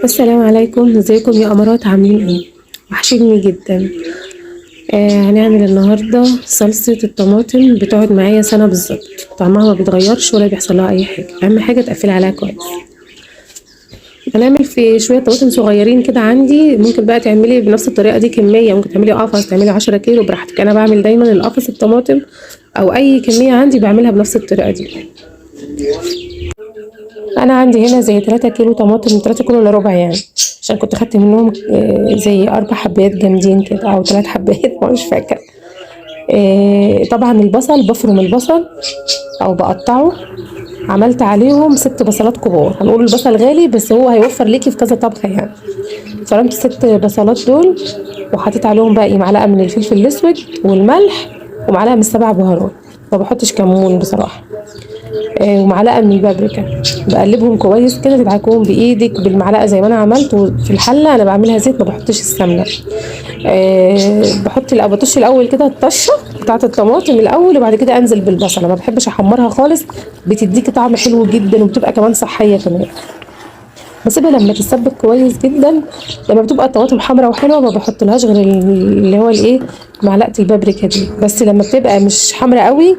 السلام عليكم، ازيكم يا امارات؟ عاملين ايه؟ وحشني جدا. هنعمل النهارده صلصه الطماطم بتقعد معايا سنه بالظبط. طعمها ما بيتغيرش ولا بيحصل لها اي حاجه، اهم حاجه تقفلي عليها كويس. هنعمل في شويه طماطم صغيرين كده عندي، ممكن بقى تعملي بنفس الطريقه دي كميه، ممكن تعملي قفص، تعملي 10 كيلو براحتك. انا بعمل دايما القفص الطماطم او اي كميه عندي بعملها بنفس الطريقه دي. انا عندي هنا زي 3 كيلو طماطم، 3 كيلو الا ربع يعني، عشان كنت خدت منهم زي 4 حبات جامدين كده او 3 حبات مش فاكره. طبعا البصل بفرم البصل او بقطعه. عملت عليهم 6 بصلات كبار، هنقول البصل غالي بس هو هيوفر ليكي في كذا طبخه يعني. فرمت 6 بصلات دول، وحطيت عليهم بقى معلقه من الفلفل الاسود والملح، ومعلقه من 7 بهارات. ما بحطش كمون بصراحه. ومعلقه من البابريكا. بقلبهم كويس كده، تدعكوهم بايدك بالمعلقه زي ما انا عملت. وفي الحله انا بعملها زيت، ما بحطش السمنه. بطش الاول كده الطشه بتاعه الطماطم الاول، وبعد كده انزل بالبصله. ما بحبش احمرها خالص، بتديكي طعم حلو جدا وبتبقى كمان صحيه كمان. بسيبها لما تتسبك كويس جدا. لما بتبقى الطماطم حمرا وحلوه ما بحطلهاش غير اللي هو الايه، معلقه البابريكا دي بس. لما بتبقى مش حمرا قوي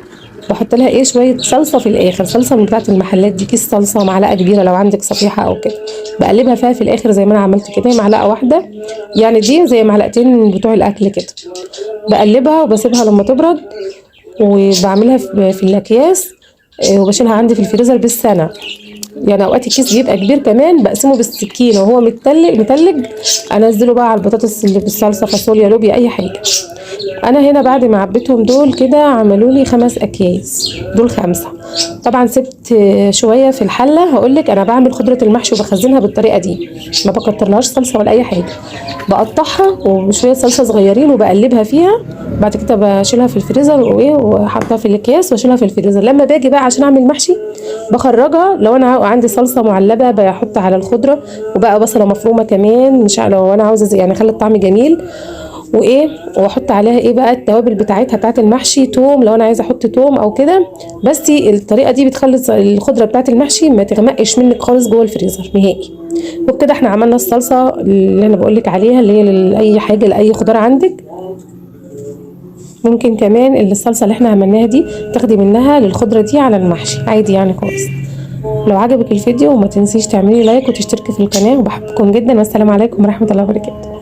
بحط لها شويه صلصه في الاخر، صلصه من بتاعه المحلات دي، كيس صلصه معلقه كبيره لو عندك صفيحه او كده. بقلبها فيها في الاخر زي ما انا عملت كده، معلقه واحده يعني، دي زي معلقتين بتوع الاكل كده. بقلبها وبسيبها لما تبرد، وبعملها في الاكياس. وبشيلها عندي في الفريزر بالسنه. يعني اوقات الكيس بيبقى كبير كمان، بقسمه بالسكينه وهو متلج. انزله بقى على البطاطس اللي بالصلصه، فاصوليا، لوبيا، اي حاجه. انا هنا بعد ما عبيتهم دول كده عملوا لي 5 اكياس، دول 5. طبعا سبت شويه في الحله. هقولك انا بعمل خضره المحشي وبخزنها بالطريقه دي، ما بكترلهاش صلصه ولا اي حاجه. بقطعها وبشويه صلصه صغيرين وبقلبها فيها. بعد كده بشيلها في الفريزر واحطها في الاكياس واشيلها في الفريزر. لما باجي بقى عشان اعمل محشي بخرجها. لو انا عندي صلصه معلبه بحط على الخضره، وبقى بصله مفرومه كمان، مش لو انا عاوزه يعني اخلي الطعم جميل. واحط عليها بقى التوابل بتاعتها بتاعت المحشي، توم لو انا عايزه احط توم او كده. بس الطريقه دي بتخلي الخضره بتاعت المحشي ما تغمقش منك خالص جوه الفريزر نهائي. وبكده احنا عملنا الصلصه اللي انا بقولك عليها، اللي هي لاي حاجه، لاي خضار عندك. ممكن كمان الصلصه اللي احنا عملناها دي تاخدي منها للخضره دي على المحشي عادي يعني خالص. لو عجبك الفيديو ما تنسيش تعملي لايك وتشتركي في القناه، وبحبكم جدا، والسلام عليكم ورحمه الله وبركاته.